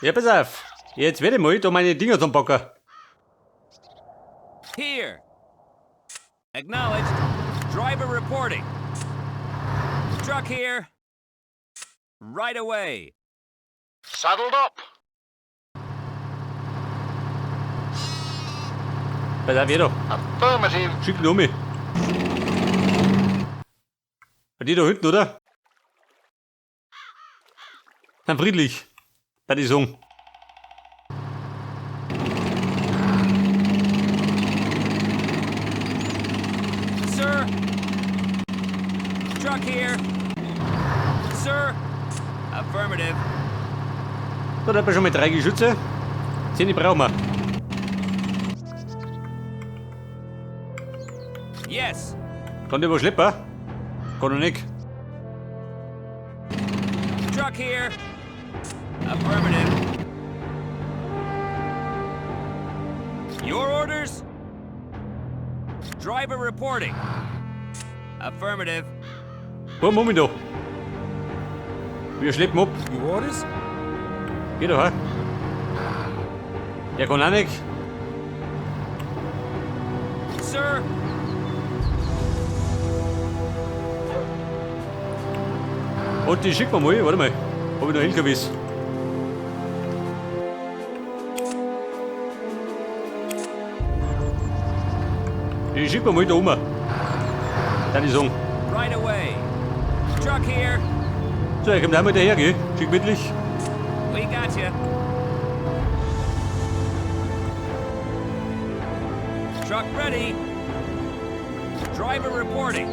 Ja, pass auf. Jetzt werde ich mal da meine Dinger zum Backen. Here. Acknowledged. Driver reporting. Truck here. Right away. Saddled up. Pass auf, jeder. Affirmative. Schick ihn um mich. Die da hinten, oder? Sind friedlich. Bei die sagen. Sir. Truck here. Sir. Affirmative. So, da hat man schon mal 3 Geschütze. 10 brauchen wir. Yes. Kann der was schleppen? Kann er nicht. Truck here. Affirmative. Your orders? Driver reporting. Affirmative. Komm, Moment da. Wir schleppen ab. Your orders? Geh da, hä? Der kann auch nicht. Sir. Und die schicken wir mal. Warte mal. Hab ich noch LKWs. Die schicken wir mal da oben. Kann ich sagen. Right away. Truck here. So, er kommt auch mal daher, gell? Schick mittlich. We got you. Truck ready. Driver reporting.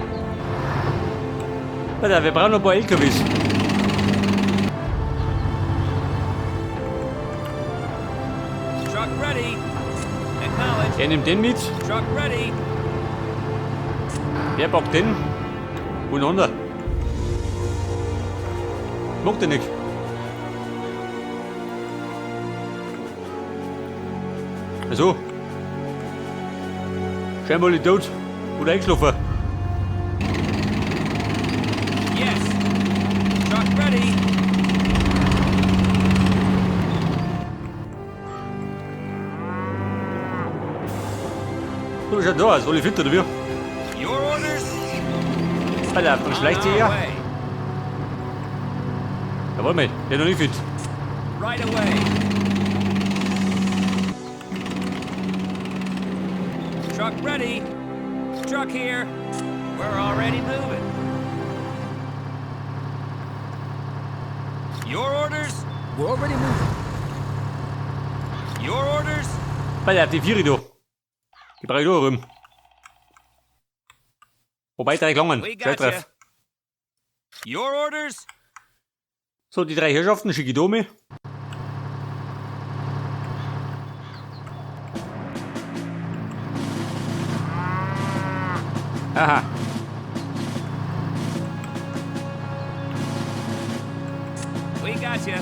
Warte, wir brauchen noch ein paar LKWs. Truck ready. Acknowledge. Er nimmt den mit. Truck ready. Der packt den. Und einen anderen. Mag den nicht. Also. Scheinbar alle tot. Oder eingeschlafen. Yes. Truck ready. Du bist ja da, als alle fit oder wie? Your orders? Alter, dann schleicht sie On her. our way. Ja, warte mal, der ist noch nicht fit. Right away. Truck ready. Truck here. We're already moving. Your orders? We're already moving. Your orders? Alter, die Vieri da. Die brauche ich da rum. Wobei 3 gelangen. We Schnell got you. treff. Your orders? So, die 3 Herrschaften schicke ich da mit. Aha. We got you.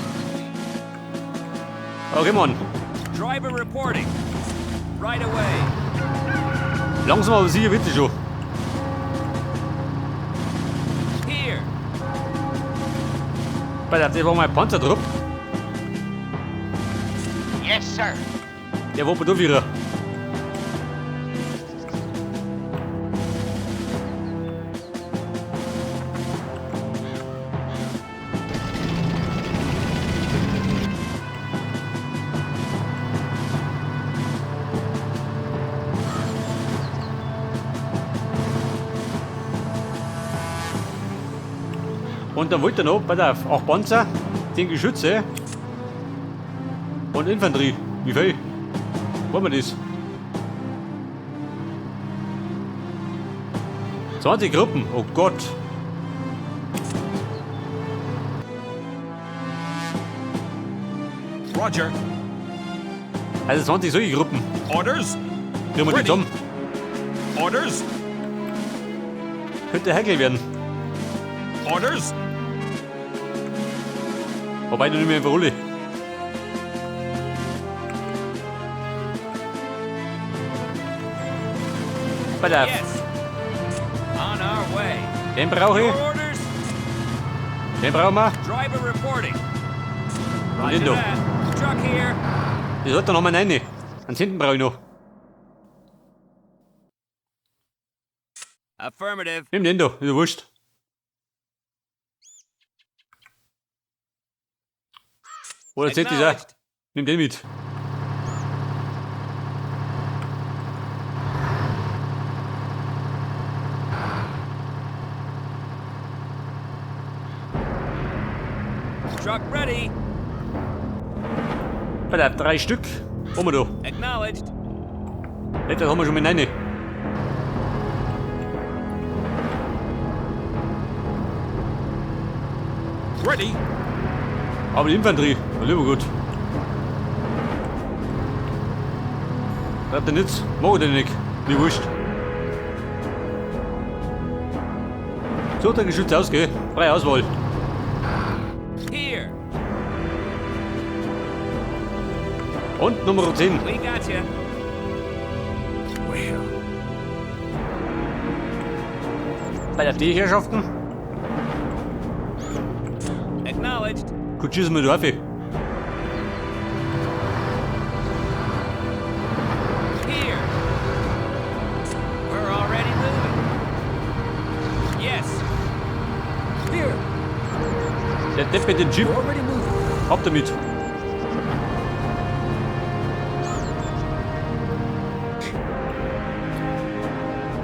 Okay, Mann. Driver reporting. Right away. Langsam aber sicher bitte schon. Here. Alter, das war mein Panzertrupp. Yes, sir. Der war bei da wieder. Und dann wollte er noch, pass auf, 8 Panzer, 10 Geschütze und Infanterie. Wie viel? Wollen wir das? 20 Gruppen, oh Gott. Roger. Also 20 solche Gruppen. Orders? Kriegen wir die zusammen. Orders? Könnte heikel werden. Orders? Wobei du nicht mehr einfach alle. Pass auf, Yes. On our way. den brauche ich, Your orders? den brauchen wir. Driver reporting. Und den da. that. truck here. Die sollte noch mal rein. Ans hinten brauche ich noch. Affirmative. Nimm den da, ist ja wurscht. Oder zählt dieser? Acknowledged. Nimm den mit. Truck ready. Bei 3 Stück. Haben wir da. Acknowledged. Jetzt haben wir schon mit rein. Ready. Aber die Infanterie, war lieber gut. Bleibt der nichts, mag ich nicht. Mir wurscht. So hat der Geschütz ausgehen. Freie Auswahl. Here. Und Nummer 10. We got you. Well. Bei der D-Herrschaften. Acknowledged. Gut schießen mit der Waffe. Here. We're already moving. Yes. Here. Der Depp mit dem Jeep. Already moving. Ab damit.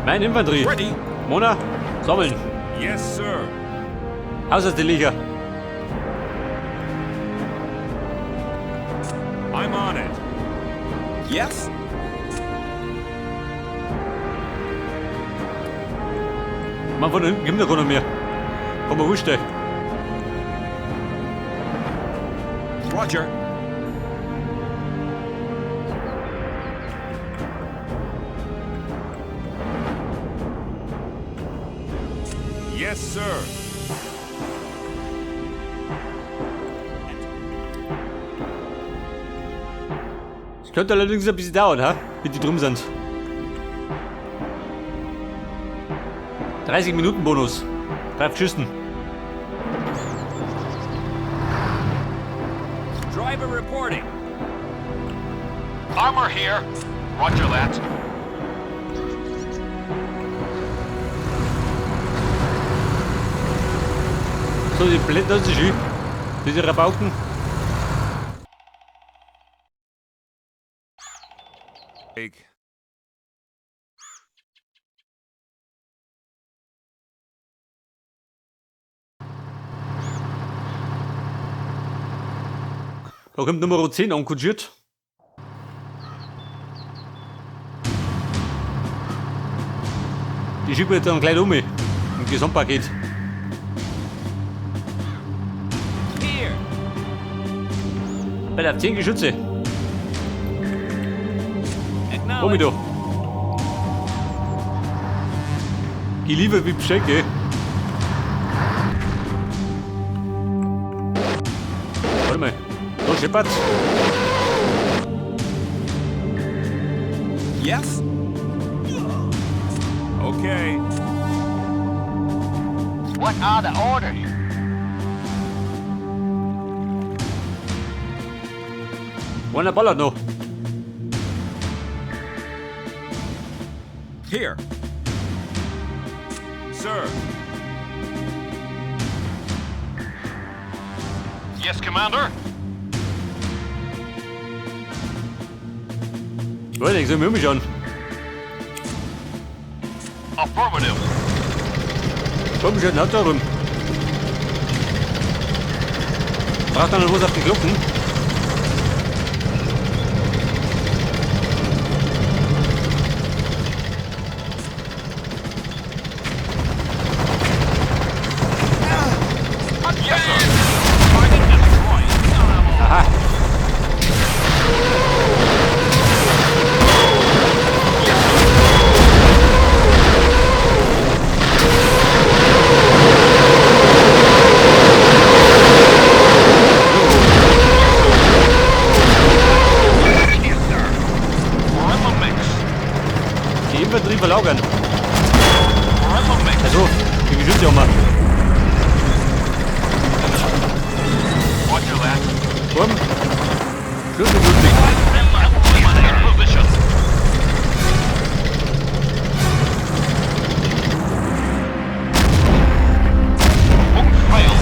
Meine Infanterie. Ready. Mona, sammeln. Yes, sir. Aus aus der Liga. I'm on it. Yes. Man von hinten gibt da gar nicht mehr. Kann man wurscht. Roger. Yes, sir. Es könnte allerdings ein bisschen dauern, ha? Bis die drum sind. 30 Minuten Bonus. 3 Schüssen. Driver reporting. Armor here. Roger that. So, die Blätter sind schön. Diese Rabauken. Take. Da kommt Nummer 10 ankutschiert. Die schicken wir jetzt dann gleich um. Im Gesamtpaket. Here. Bei der 10 Geschütze. Komm ich Acknowledged. da. Geh lieber wie Bescheid, gell? Warte mal. Da scheppert's. Yes. Okay. What are the orders? Einer ballert noch. Here. Sir. Yes, Commander. Warte, ich soll mir umschauen. Affirmative. Komm, schön, haut da rum. Braucht dann noch was auf die Glocken. Yes, sir. Target destroyed. Son of a- Aha. Schlüsselbundling. In position. Won't fail.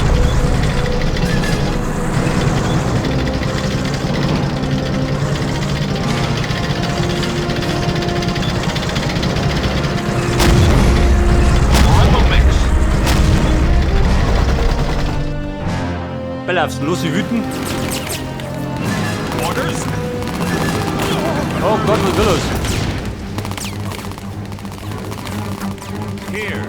Rifle mix. Bella aufs Lossi wüten. Orders. Oh Gott, was will los? Here.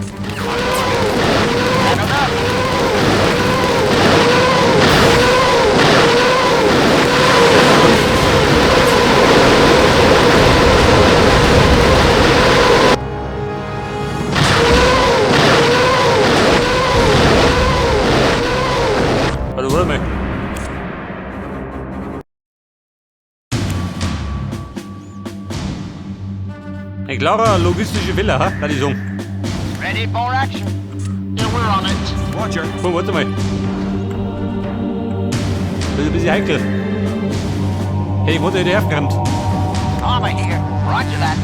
Also, warte mal. Ein klarer logistischer Fehler, ha? Kann ich sagen. Ready for action? Yeah, we're on it. Roger. Komm, warte mal. Das ist ein bisschen heikel. Hey, ich wurde hinterher gerannt. Armor here. Roger that.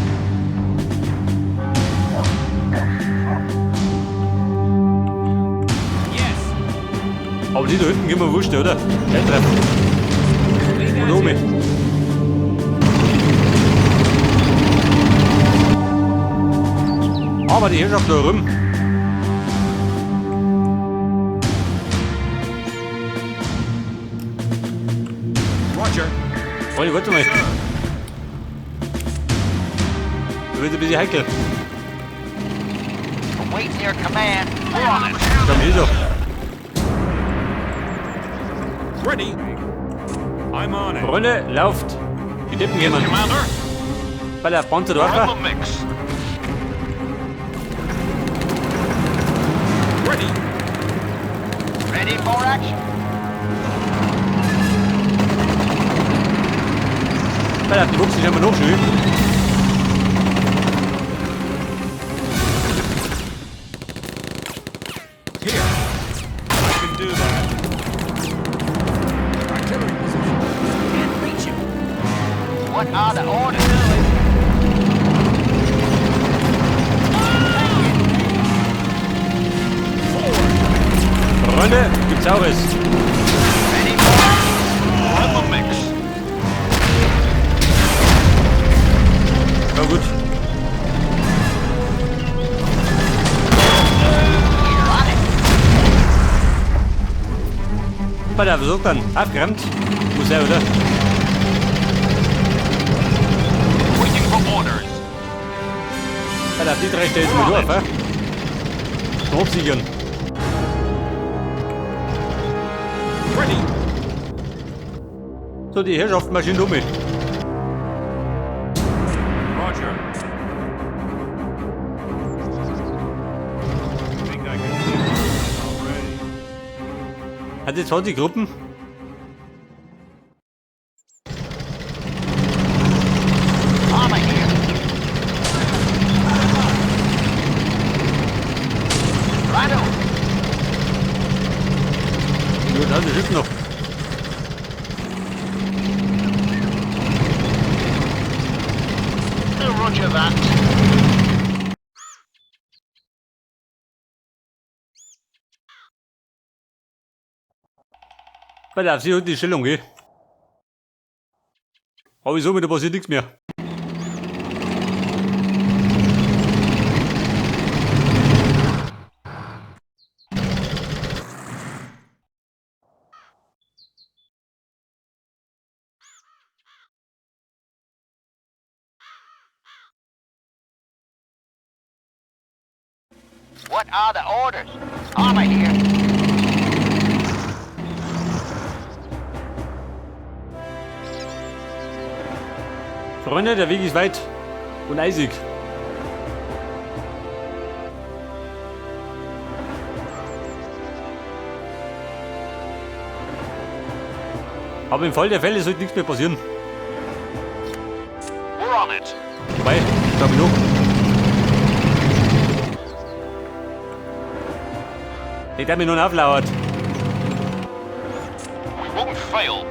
Yes. Aber die da hinten gehen wir wurscht, oder? Gleich treffen. Und oben. Aber die Herrschaft da rum. Roger. Freunde, warte mal. Das wird ein bisschen heikel. Awaiting your command. We're on it. Komm, hier so. Ready. I'm on it. Freunde, lauft. Die Deppen gehen wir. Commander. Bei der Panzer da. Rifle mix. Ready. Ready for action? Bei der Wuchs ist immer noch schön. Here. I can do that. Artillery position. Can't reach him. What are the orders? Freunde, gibt's auch was. Ready for action? Rifle mix. Ja gut. We're on it. Bei der versucht dann. Abgerammt. Muss er, oder? Waiting for orders. Bei der die drei stellen sie mir durch, Zum Absichern. Ready. So, die Herrschaft maschinen um mich. Roger. Think I can do this already. Hat jetzt 20 Gruppen. Armor here. Righto. Gut, also Schiff noch. Roger that. Bei der sie hat die Stellung, gell? Aber wieso, da passiert nichts mehr. What are the orders? Armor here. Freunde, der Weg ist weit und eisig. Aber im Fall der Fälle sollte nichts mehr passieren. We're on it. Wobei, glaube ich noch. Nicht, der mich noch auflauert. We won't fail.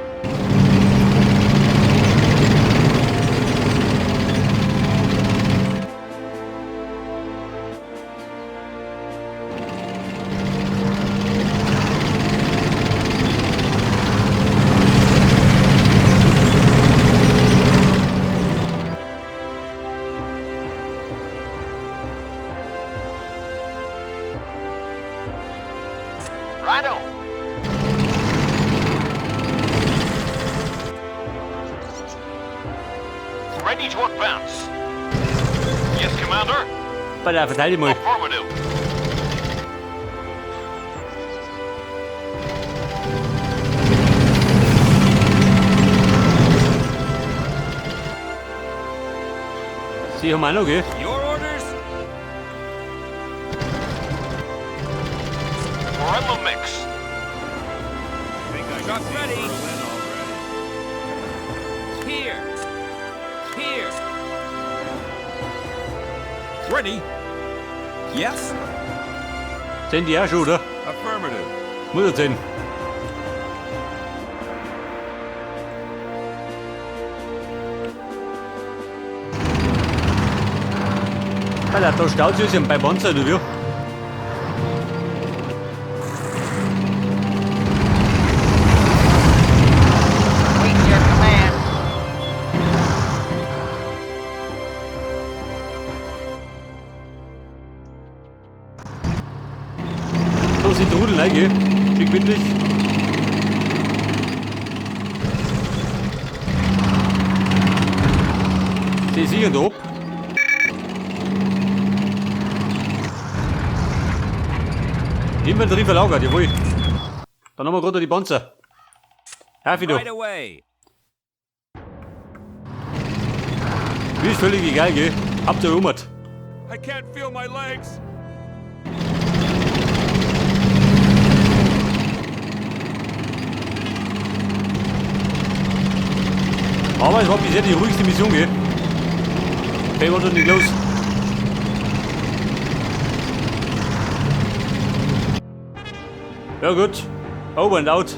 Ready to advance. Yes, Commander. Alter, verteidige mal. Affirmative. Sie haben auch noch, gell? Your orders? We're in the mix. Think I Truck can see ready. Berlin already. Here. Here. Ready? Yes? Sind die auch schon, oder? Affirmative. Muss er sein. Alter, da staut sich bei Panzer, du wie? Waiting your command. So sind die Rudeln rein, gell? Schick wirklich. Sie sichern da ab. Inventory verlagert, jawohl. Dann haben wir gerade die Panzer. Herfi da. Right away. Mir ist völlig egal, gell? Habt ihr erobert. I can't feel my legs. Aber es war bisher die ruhigste Mission, gell? Hey, was ist denn los? Ja gut, over and out.